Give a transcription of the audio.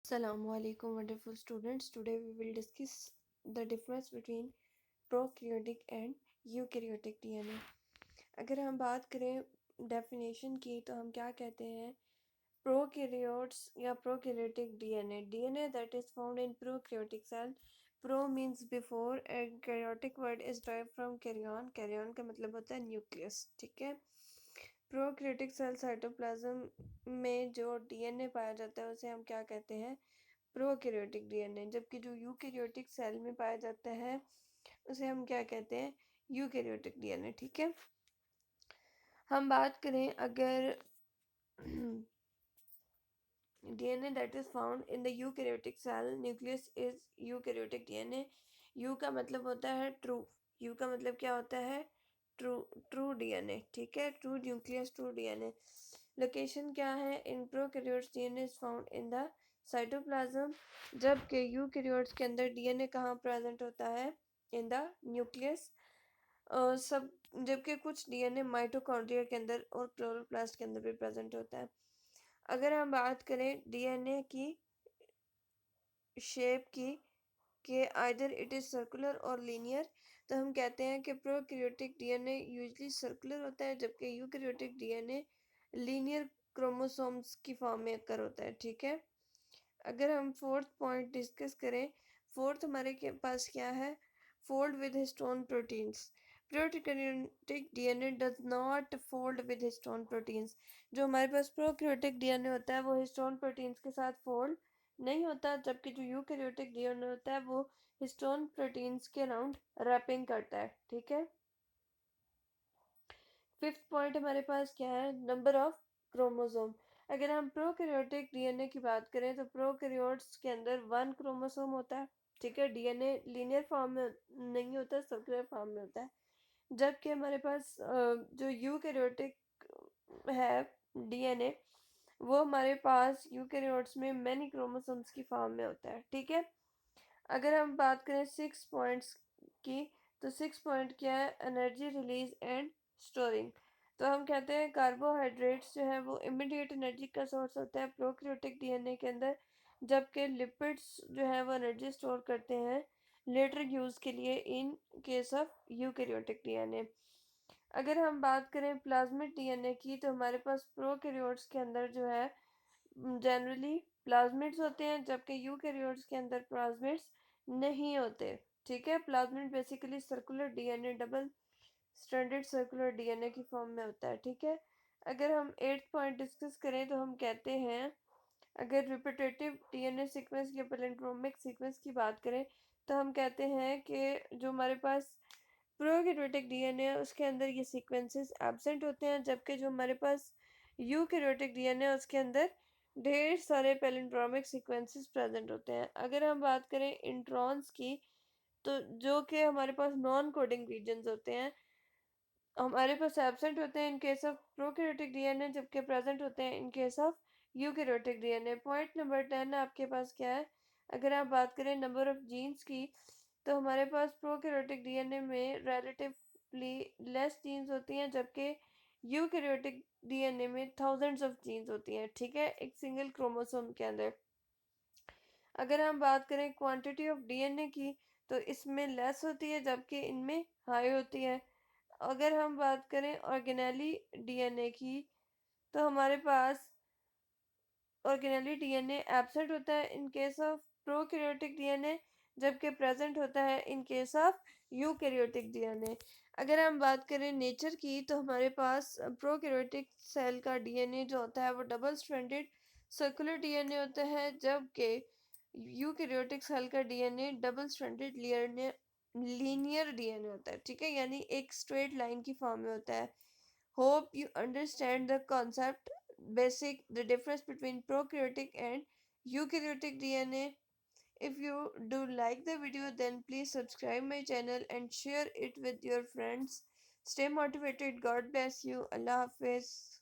Assalamu alaikum wonderful students. Today we will discuss the difference between prokaryotic and eukaryotic DNA. अगर हम बात करें definition की तो हम क्या कहते हैं prokaryotes या prokaryotic DNA. DNA that is found in prokaryotic cell. Pro means before and karyotic word is derived from karyon. Karyon का मतलब होता है न्यूक्लियस. ठीक है. प्रोकैरियोटिक सेल साइटोप्लाज्म में जो डीएनए पाया जाता है उसे हम क्या कहते हैं प्रोकैरियोटिक डीएनए. जबकि जो यूकैरियोटिक सेल में पाया जाता है उसे हम क्या कहते हैं यूकैरियोटिक डीएनए. ठीक है. हम बात करें अगर DNA that is found in the eukaryotic cell nucleus is eukaryotic DNA. U का मतलब होता है ट्रू. U का मतलब क्या होता है ट्रू. True DNA. ठीक है. True nucleus true DNA. Location क्या है in prokaryotes DNA is found in the cytoplasm. जबकि यूकैरियोट्स के अंदर डीएनए कहाँ प्रेजेंट होता है इन द न्यूक्लियस. सब जबकि कुछ डीएनए माइटोकॉन्ड्रिया के अंदर और क्लोरोप्लास्ट के अंदर भी प्रेजेंट होता है. अगर हम बात करें डीएनए की शेप की कि आइदर इट इज सर्कुलर और लीनियर, तो हम कहते हैं कि प्रोकैरियोटिक डीएनए यूजुअली सर्कुलर होता है जबकि यूकैरियोटिक डीएनए लीनियर क्रोमोसोम्स की फॉर्म में अकर होता है. ठीक है. अगर हम फोर्थ पॉइंट डिस्कस करें, फोर्थ हमारे के पास क्या है fold with histone proteins. Prokaryotic DNA does not fold with histone proteins. जो हमारे पास प्रोकैरियोटिक डीएनए होता है वो हिस्टोन प्रोटीन्स के साथ फोल्ड नहीं होता, जबकि जो यूकैरियोटिक डीएनए होता है वो हिस्टोन प्रोटीन्स के अराउंड रैपिंग करता है. ठीक है. फिफ्थ पॉइंट हमारे पास क्या है नंबर ऑफ क्रोमोसोम. अगर हम प्रोकैरियोटिक डीएनए की बात करें तो प्रोकैरियोट्स के अंदर 1 क्रोमोसोम होता है. ठीक है. डीएनए लीनियर फॉर्म में नहीं होता, सर्कुलर फॉर्म में होता है. जबकि हमारे पास जो यूकैरियोटिक है डीएनए वो हमारे पास यूकैरियोट्स में मैनी क्रोमोसोम्स की फॉर्म में होता है. ठीक है. अगर हम बात करें 6 पॉइंट्स की तो 6 पॉइंट क्या है एनर्जी रिलीज एंड स्टोरिंग. तो हम कहते हैं कार्बोहाइड्रेट्स जो है वो इमीडिएट एनर्जी का सोर्स होता है प्रोकैरियोटिक डीएनए के अंदर, जबकि लिपिड्स जो है वो एनर्जी स्टोर करते हैं लेटर यूज के लिए in case of eukaryotic DNA. अगर हम बात करें प्लाज्मिड डीएनए की तो हमारे पास प्रोकैरियोट्स के अंदर जो है जनरली प्लाज्मिड्स होते हैं जबकि यूकैरियोट्स के अंदर प्लाज्मिड्स नहीं होते. ठीक है. Plasmid basically circular DNA double stranded circular DNA की फॉर्म में होता है. ठीक है. अगर हम 8th पॉइंट डिस्कस करें तो हम कहते हैं अगर रिपीटेटिव डीएनए सीक्वेंस या पैलिंड्रोमिक सीक्वेंस की बात करें तो हम कहते हैं कि जो हमारे पास प्रोकैरियोटिक डीएनए है उसके अंदर ये सीक्वेंसेस एब्सेंट होते हैं, जबकि जो हमारे पास यूकैरियोटिक डीएनए है उसके अंदर ढेर सारे पैलिंड्रोमिक सीक्वेंसेस प्रेजेंट होते हैं. अगर हम बात करें इंट्रॉन्स की तो जो कि हमारे पास नॉन कोडिंग रीजन्स होते हैं हमारे पास एब्सेंट होते हैं in case of prokaryotic DNA, जबकि प्रेजेंट होते हैं in case of eukaryotic DNA. Point number 10 आपके पास क्या है अगर आप बात करें नंबर ऑफ जीन्स की तो हमारे पास प्रोकैरियोटिक डीएनए में रिलेटिवली लेस जीन्स होती हैं जबकि यूकैरियोटिक डीएनए में थाउजेंड्स ऑफ जीन्स होती हैं. ठीक है. एक सिंगल क्रोमोसोम के अंदर. अगर हम बात करें क्वांटिटी ऑफ डीएनए की तो इसमें लेस होती है जबकि इनमें हाई होती है. अगर हम बात करें ऑर्गेनेली डीएनए की तो हमारे पास ऑर्गेनेली डीएनए एब्सेंट होता है in case of prokaryotic DNA, जबकि प्रेजेंट होता है in case of eukaryotic DNA. अगर हम बात करें नेचर की तो हमारे पास प्रोकैरियोटिक सेल का डीएनए जो होता है वो डबल स्ट्रैंडेड सर्कुलर डीएनए होता है, जबकि यूकैरियोटिक सेल का DNA double stranded linear DNA होता है. ठीक है. यानी एक स्ट्रेट लाइन की फॉर्म में होता है. Hope you understand the concept basic the difference between prokaryotic and eukaryotic DNA. If you do like the video then please subscribe my channel and share it with your friends. Stay motivated. God bless you. Allah Hafiz.